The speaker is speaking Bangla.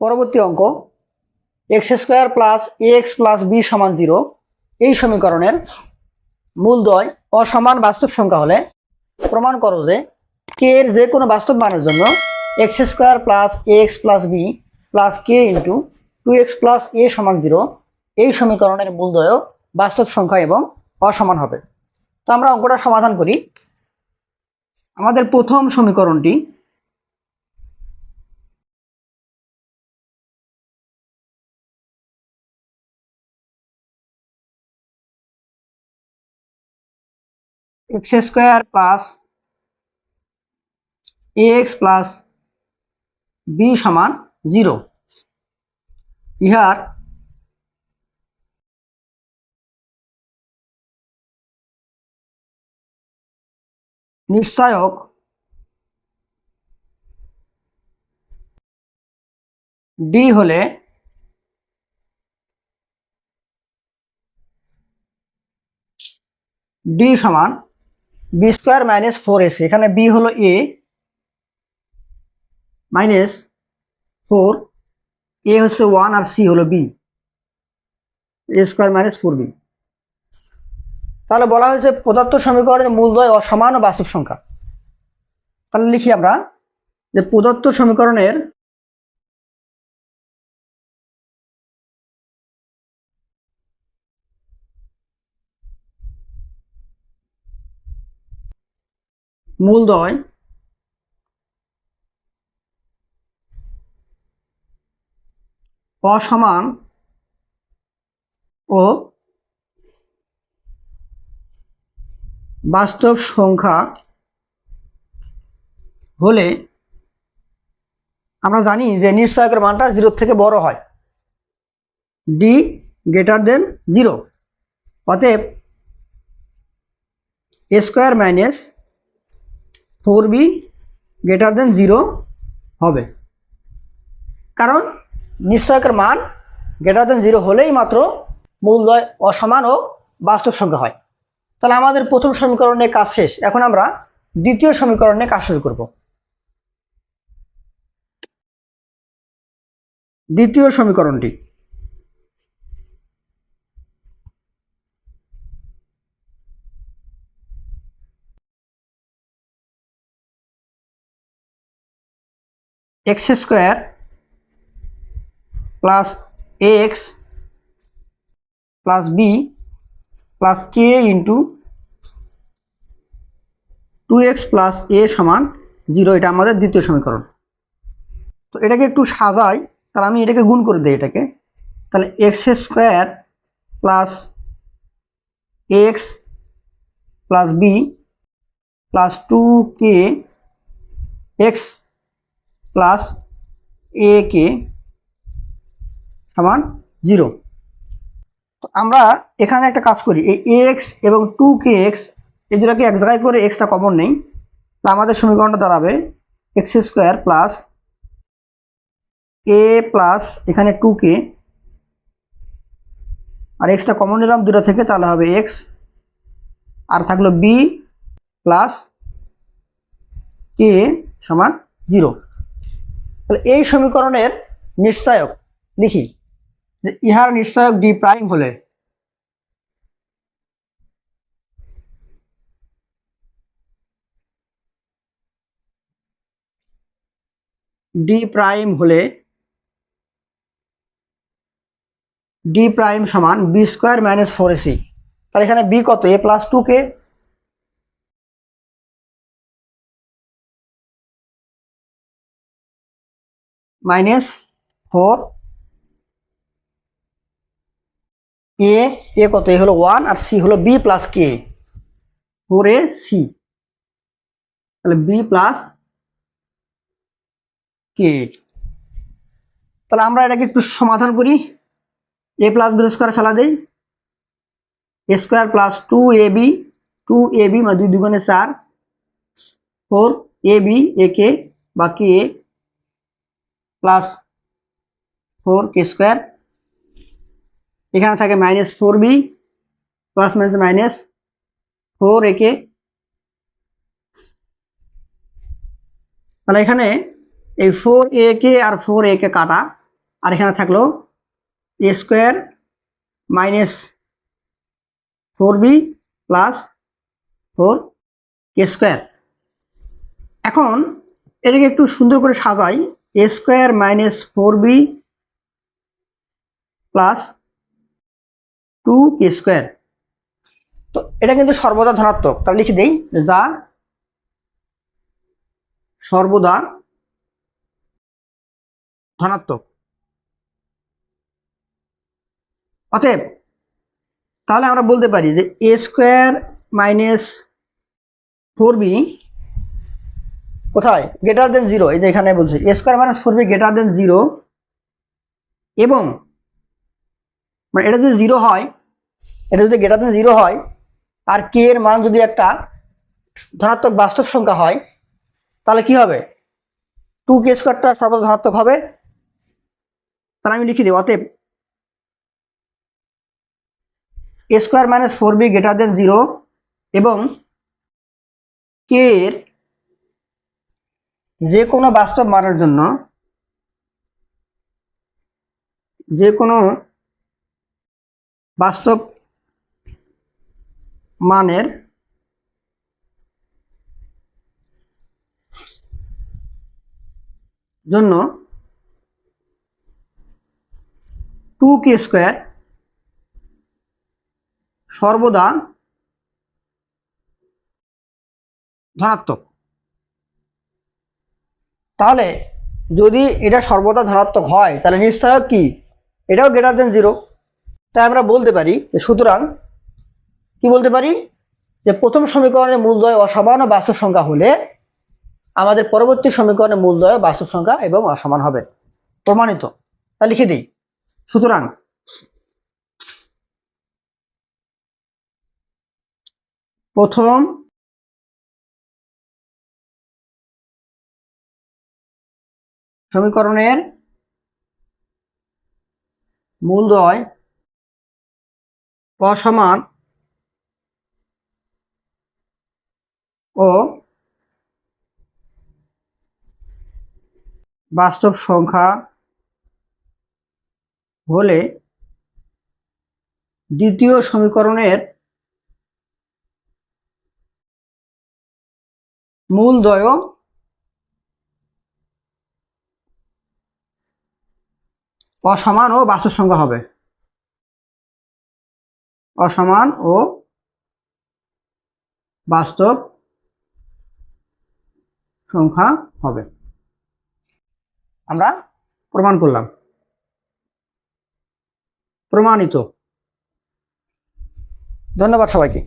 পরবর্তী অঙ্ক x² + ax + b = 0 এই সমীকরণের মূলদ্বয় অসমান বাস্তব সংখ্যা হলে প্রমাণ করো যে k এর যে কোনো বাস্তব মানের জন্য x² + ax + b + k × 2x + a = 0 এই সমীকরণের মূলদ্বয় বাস্তব সংখ্যা এবং অসমান হবে। তো আমরা অঙ্কটা সমাধান করি। আমাদের প্রথম সমীকরণটি x² + ax + b = 0 ইহার নিশ্চয়ক d হলে d = b² - 4ac, এখানে b হলো a -4, a হচ্ছে 1 আর c হলো b, a² - 4b। তাহলে বলা হয়েছে প্রদত্ত সমীকরণের মূলদ্বয় অসমান ও বাস্তব সংখ্যা। তাহলে লিখি আমরা যে প্রদত্ত সমীকরণের মূলদ্বয় অসমান ও বাস্তব সংখ্যা হলে আমরা জানি যে নিশ্চয়কের মানটা 0 থেকে বড় হয়, d > 0, অতএব a² - 4b > 0 হবে, কারণ নিশ্চয়কের মান > 0 হলেই মাত্র মূলদ্বয় অসমান ও বাস্তব সংখ্যা হয়। তাহলে আমাদের প্রথম সমীকরণে কাজ শেষ। এখন আমরা দ্বিতীয় সমীকরণে কাজ শুরু করব। দ্বিতীয় সমীকরণটি x² + ax + b + k × 2x + a = 0, এটা আমাদের দ্বিতীয় সমীকরণ। তো এটাকে একটু সাজাই, তাহলে আমি এটাকে গুণ করে দিই এটাকে। তাহলে x² + ax + b + 2k x + ak = 0। তো আমরা এখানে একটা কাজ করি, এই ax এবং 2kx এই দুটোকে এক জায়গায় করে x টা কমন নেই। তো আমাদের সমীকরণটা দাঁড়াবে x² + a প্লাস এখানে 2k আর x টা কমন নিলাম দুটো থেকে, তাহলে হবে x আর থাকলো b প্লাস k = 0। তাহলে এই সমীকরণের নিশ্চয়ক লিখি যে ইহার নিশ্চয়ক d' হলে d' হলে d' = b² - 4ac। তাহলে এখানে b কত, a + 2k -4, a কত, a হলো 1 আর c হলো b + k, 4ac, তাহলে b + k। তাহলে আমরা এটাকে একটু সমাধান করি। a + b² ফেলা দেই, a² + 2ab, 2ab মানে 2 × 2 = 4, 4ab ak বা k + 4k², এখানে থাকে -4b প্লাস মাইনাস -4ak। তাহলে এখানে এই 4ak আর 4ak কাটা, আর এখানে থাকলো a square minus 4b plus 4k square. এখন এটাকে একটু সুন্দর করে সাজাই, a square minus 4b plus 2k square. তো এটা কিন্তু সর্বদা ধনাত্মক, তাহলে লিখে দেই যা সর্বদা ধনাত্মক। অতএব তাহলে আমরা বলতে পারি যে এ স্কোয়ার মাইনাস 4b কোথায় গ্রেটার দেন 0, এই যে এখানে বলছে a square minus 4b greater than 0, এবং মানে এটা যদি 0 হয়, এটা যদি গ্রেটার দেন 0 হয় আর কে এর মান যদি একটা ধনাত্মক বাস্তব সংখ্যা হয়, তাহলে কি হবে 2k স্কোয়ারটা সর্বদা ধনাত্মক হবে। তাহলে আমি লিখে দেব অতএব a square minus 4b greater than 0 এবং কে এর যে কোনো বাস্তব মানের জন্য, যে কোনো বাস্তব মানের জন্য 2k স্কোয়ার সর্বদা ধনাত্মক। তাহলে যদি এটা সর্বদা ধনাত্মক হয় তাহলে নিশ্চয় কি এটাও গ্রেটার দেন 0। তাই আমরা বলতে পারি, সুতরাং কি বলতে পারি যে প্রথম সমীকরণের মূলদ্বয় অসমান ও বাস্তব সংখ্যা হলে আমাদের পরবর্তী সমীকরণের মূলদ্বয় বাস্তব সংখ্যা এবং অসমান হবে, প্রমাণিত। তা লিখে দিই, সুতরাং প্রথম সমীকরণের মূলদ্বয় অসমান ও বাস্তব সংখ্যা হলে দ্বিতীয় সমীকরণের মূলদ্বয় অসমান ও বাস্তব সংখ্যা হবে, অসমান ও বাস্তব সংখ্যা হবে। আমরা প্রমাণ করলাম, প্রমাণিত। ধন্যবাদ সবাইকে।